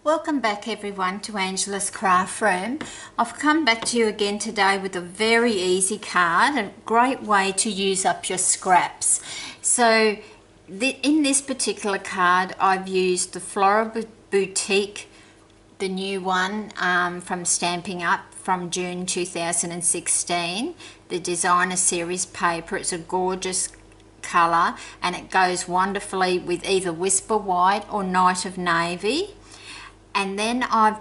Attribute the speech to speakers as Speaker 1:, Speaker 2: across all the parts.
Speaker 1: Welcome back everyone to Angela's Craft Room. I've come back to you again today with a very easy card, a great way to use up your scraps. So in this particular card I've used the Floral Boutique, the new one from Stamping Up from June 2016, the designer series paper. It's a gorgeous colour and it goes wonderfully with either Whisper White or Night of Navy. And then I've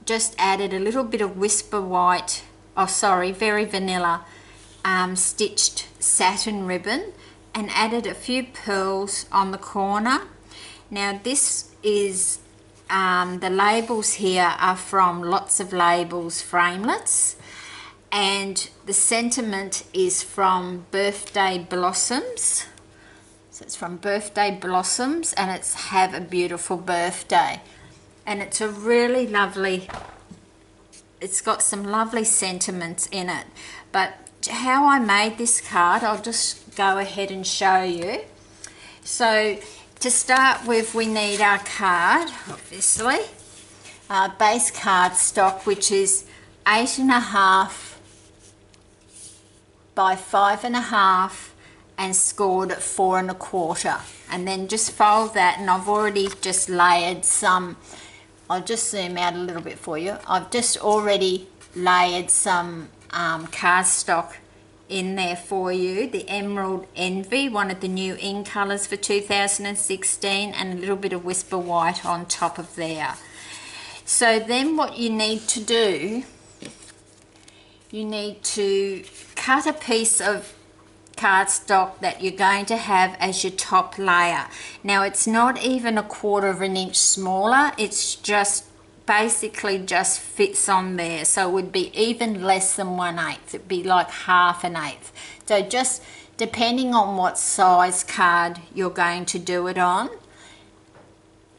Speaker 1: just added a little bit of Whisper White, very vanilla stitched satin ribbon, and added a few pearls on the corner. Now this is, the labels here are from Lots of Labels Framelits, and the sentiment is from Birthday Blossoms. So it's from Birthday Blossoms and it's Have a Beautiful Birthday. And it's a really lovely, it's got some lovely sentiments in it. But how I made this card, I'll just go ahead and show you. So to start with, we need our card, obviously. Base cardstock, which is 8.5 by 5.5 and scored at 4 1/4. And then just fold that, and I've already just layered some. I'll just zoom out a little bit for you. I've just already layered some cardstock in there for you. The Emerald Envy, one of the new in colours for 2016, and a little bit of Whisper White on top of there. So then what you need to do, you need to cut a piece of cardstock that you're going to have as your top layer. Now it's not even 1/4 inch smaller, it's just basically just fits on there, so it would be even less than 1/8. It'd be like 1/2. So just depending on what size card you're going to do it on,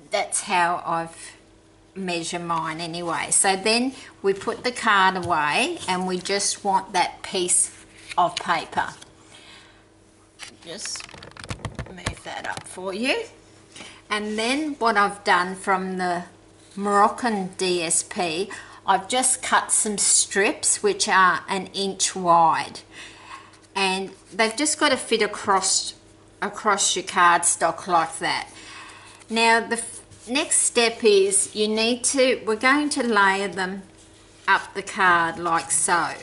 Speaker 1: that's how I've measured mine anyway. So then we put the card away and we just want that piece of paper. Just move that up for you. And then what I've done from the Moroccan DSP, I've just cut some strips which are 1 inch wide, and they've just got to fit across your cardstock like that. Now the next step is we're going to layer them up the card like so.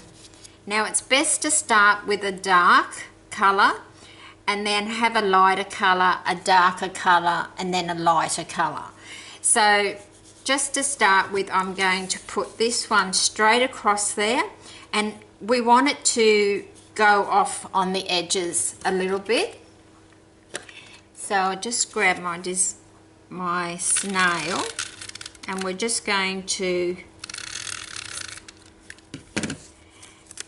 Speaker 1: Now it's best to start with a dark colour and then have a lighter colour, a darker colour, and then a lighter colour. So just to start with, I'm going to put this one straight across there, and we want it to go off on the edges a little bit. So I'll just grab my snail, and we're just going to,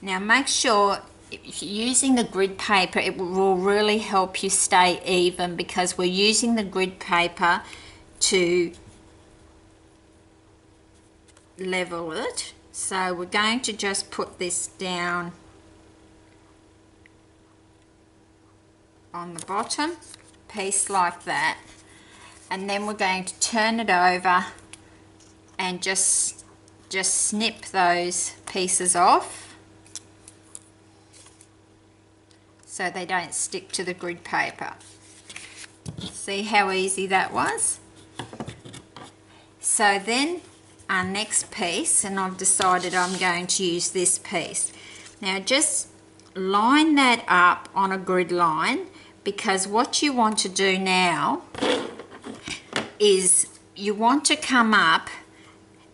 Speaker 1: now make sure if you're using the grid paper, it will really help you stay even, because we're using the grid paper to level it. So we're going to just put this down on the bottom piece like that, and then we're going to turn it over and just snip those pieces off so they don't stick to the grid paper. See how easy that was? So then our next piece, and I've decided I'm going to use this piece. Now just line that up on a grid line, because what you want to do now is you want to come up,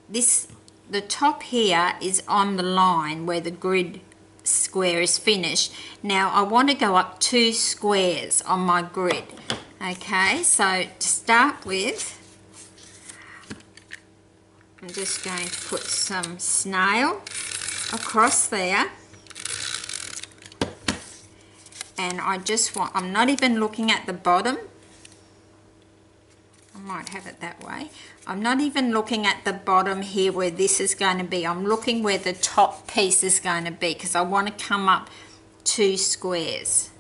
Speaker 1: the top here is on the line where the grid square is finished. Now I want to go up 2 squares on my grid. Okay, so to start with, I'm just going to put some snail across there, and I'm not even looking at the bottom. I might have it that way. I'm not even looking at the bottom here where this is going to be. I'm looking where the top piece is going to be, because I want to come up 2 squares.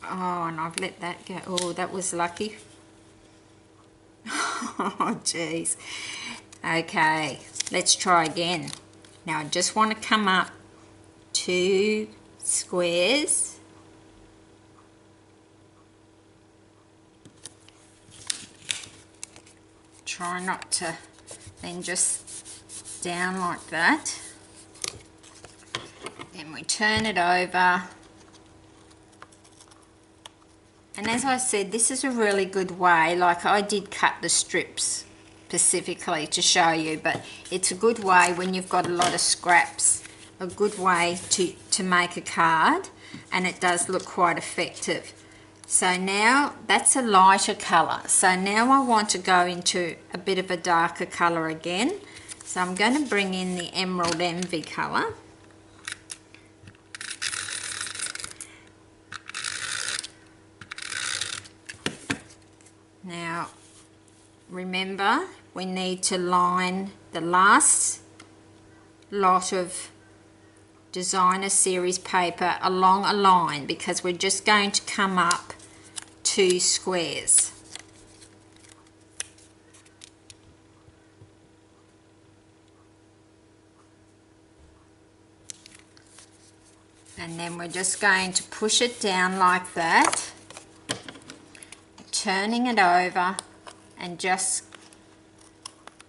Speaker 1: Oh, and I've let that go. Oh, that was lucky. Oh, geez. Okay, let's try again. Now I just want to come up 2 squares. Try not to then just down like that. Then we turn it over. And as I said, this is a really good way, like I did cut the strips specifically to show you, but it's a good way when you've got a lot of scraps, a good way to make a card, and it does look quite effective. So now that's a lighter colour. So now I want to go into a bit of a darker colour again. So I'm going to bring in the Emerald Envy colour. Now remember, we need to line the last lot of designer series paper along a line, because we're just going to come up 2 squares. And then we're just going to push it down like that, turning it over and just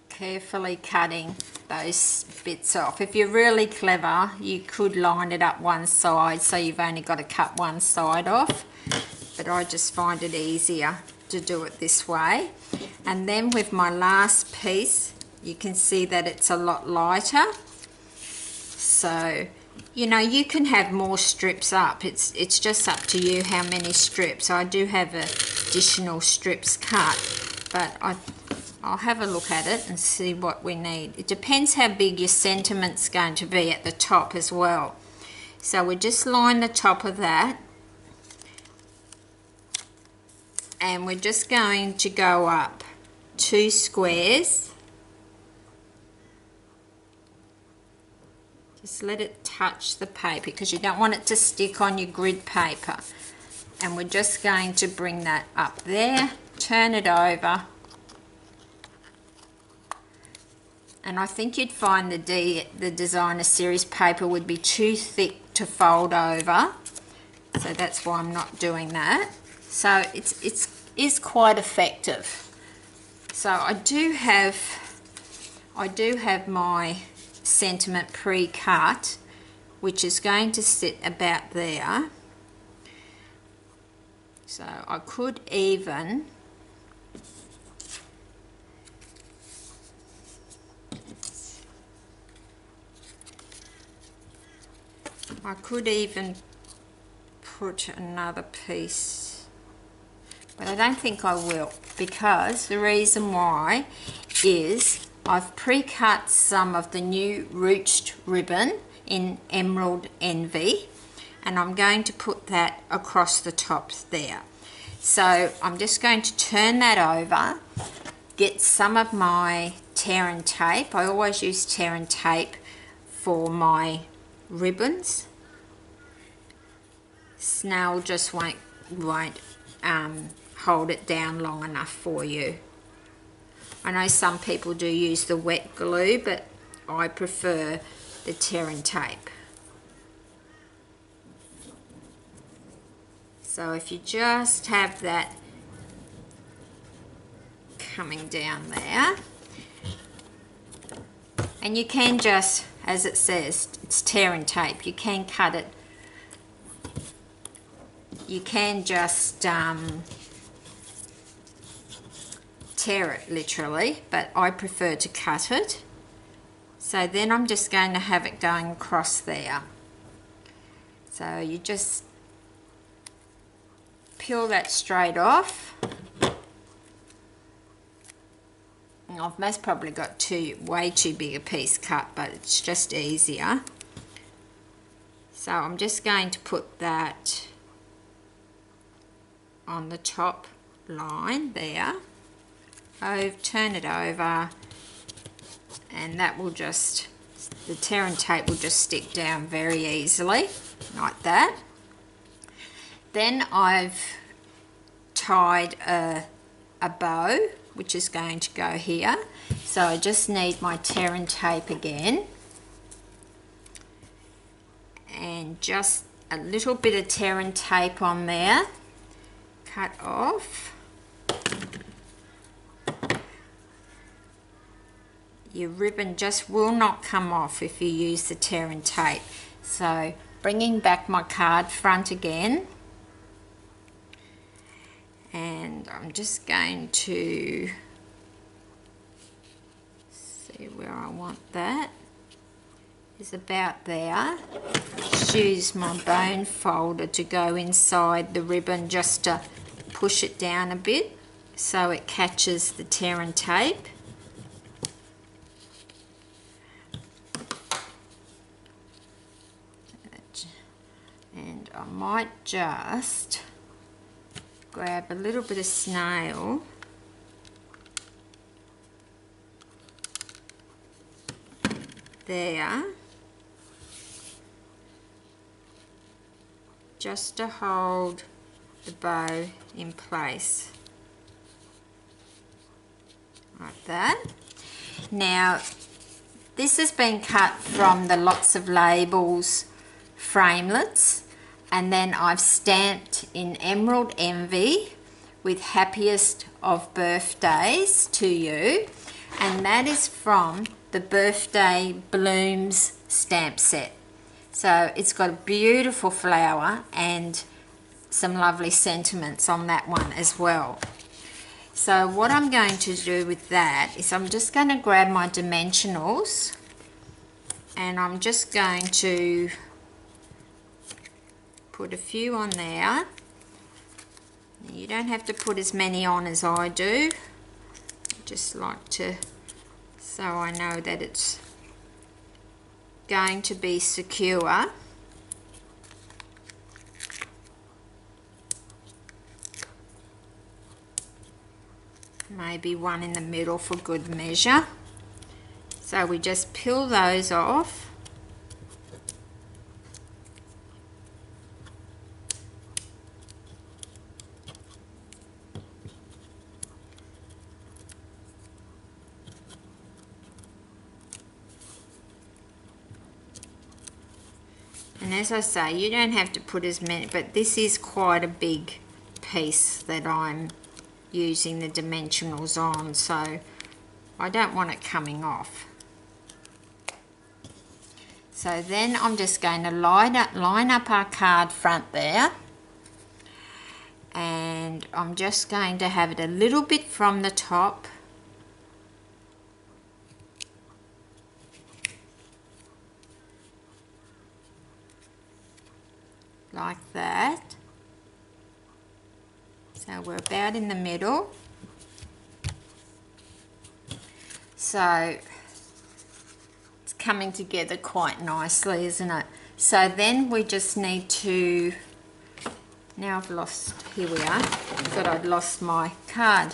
Speaker 1: carefully cutting those bits off. If you're really clever, you could line it up one side so you've only got to cut one side off, but I just find it easier to do it this way. And then with my last piece, you can see that it's a lot lighter. So, you know, you can have more strips up. It's just up to you how many strips. I do have additional strips cut, but I'll have a look at it and see what we need. It depends how big your sentiment's going to be at the top as well. So we just line the top of that, and we're just going to go up 2 squares. Just let it touch the paper because you don't want it to stick on your grid paper. And we're just going to bring that up there, turn it over. And I think you'd find the designer series paper would be too thick to fold over. So that's why I'm not doing that. So it is quite effective. So I do have my sentiment pre-cut, which is going to sit about there. So I could even put another piece, but I don't think I will, because the reason why is I've pre-cut some of the new ruched ribbon in Emerald Envy, and I'm going to put that across the top there. So I'm just going to turn that over, get some of my tear and tape. I always use tear and tape for my ribbons. Snail just won't hold it down long enough for you. I know some people do use the wet glue, but I prefer the tear and tape. So if you just have that coming down there, and you can just, as it says, it's tear and tape, you can cut it, you can just tear it literally, but I prefer to cut it. So then I'm just going to have it going across there. So you just peel that straight off. I've most probably got way too big a piece cut, but it's just easier. So I'm just going to put that on the top line there. Turn it over, and that will just, the tear and tape will just stick down very easily, like that. Then I've tied a bow which is going to go here. So I just need my tear and tape again, and just a little bit of tear and tape on there, cut off. Your ribbon just will not come off if you use the tear and tape. So bringing back my card front again, and I'm just going to see where I want that. Is about there. Just use my bone folder to go inside the ribbon just to push it down a bit so it catches the tear and tape. And I might just grab a little bit of snail there, just to hold the bow in place, like that. Now this has been cut from the Lots of Labels framelits, and then I've stamped in Emerald Envy with Happiest of Birthdays to You, and that is from the Birthday Blooms stamp set. So it's got a beautiful flower and some lovely sentiments on that one as well. So what I'm going to do with that is I'm just going to grab my dimensionals, and I'm just going to put a few on there. You don't have to put as many on as I do. I just like to, so I know that it's going to be secure. Maybe one in the middle for good measure. So we just peel those off. And as I say, you don't have to put as many, but this is quite a big piece that I'm using the dimensionals on, so I don't want it coming off. So then I'm just going to line up our card front there, and I'm just going to have it a little bit from the top, like that. So we're about in the middle. So it's coming together quite nicely, isn't it? So then we just need to, now I've lost, here we are, I thought I'd lost my card.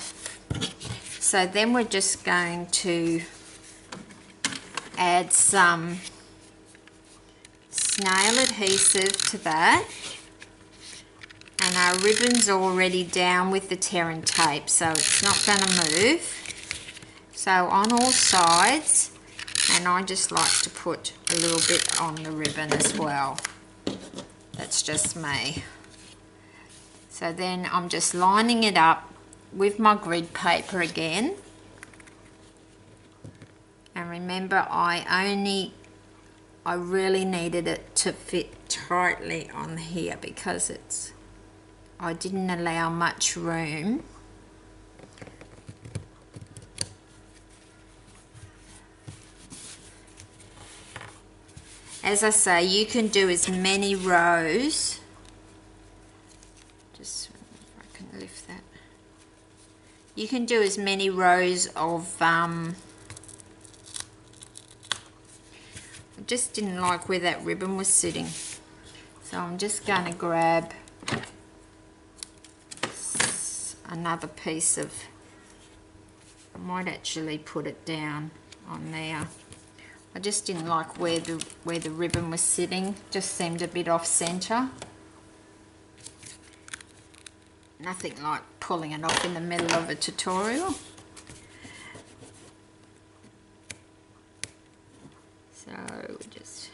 Speaker 1: So then we're just going to add some snail adhesive to that, and our ribbon's already down with the tear and tape, so it's not going to move. So on all sides, and I just like to put a little bit on the ribbon as well. That's just me. So then I'm just lining it up with my grid paper again, and remember I really needed it to fit tightly on here because I didn't allow much room. As I say, you can do as many rows, just if I can lift that, you can do as many rows of I just didn't like where that ribbon was sitting, so I'm just going to grab another piece of, I might actually put it down on there. I just didn't like where the ribbon was sitting, just seemed a bit off center. Nothing like pulling it off in the middle of a tutorial. So just,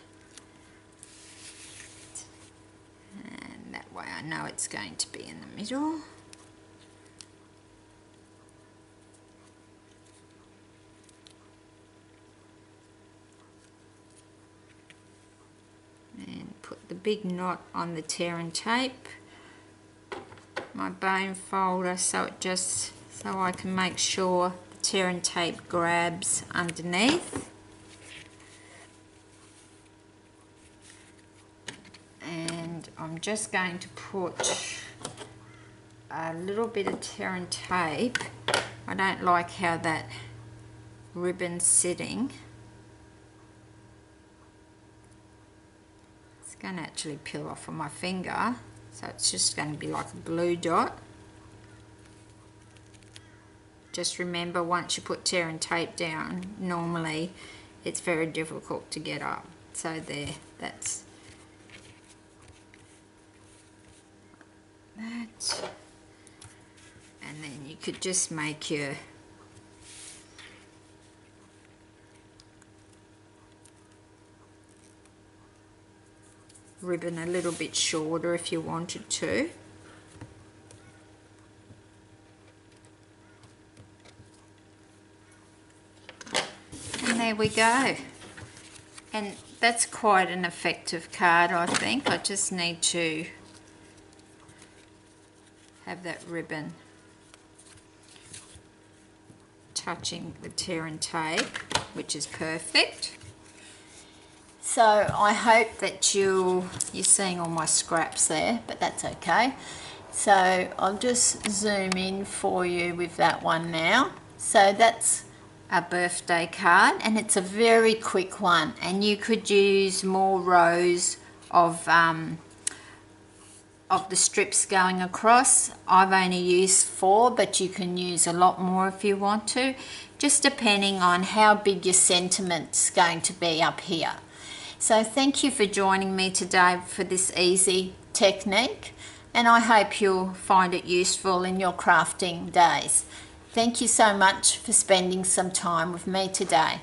Speaker 1: and that way I know it's going to be in the middle. And put the big knot on the tear and tape, my bone folder, so I can make sure the tear and tape grabs underneath. And I'm just going to put a little bit of tear and tape. I don't like how that ribbon's sitting. It's going to actually peel off on my finger, so it's just going to be like a blue dot. Just remember, once you put tear and tape down, normally it's very difficult to get up. So there, that's that. And then you could just make your ribbon a little bit shorter if you wanted to. And there we go. And that's quite an effective card, I think. I just need to have that ribbon touching the tear and tape, which is perfect. So I hope that you're seeing all my scraps there, but that's okay. So I'll just zoom in for you with that one now. So that's a birthday card, and it's a very quick one, and you could use more rows of the strips going across. I've only used 4, but you can use a lot more if you want to, just depending on how big your sentiment's going to be up here. So thank you for joining me today for this easy technique, and I hope you'll find it useful in your crafting days. Thank you so much for spending some time with me today.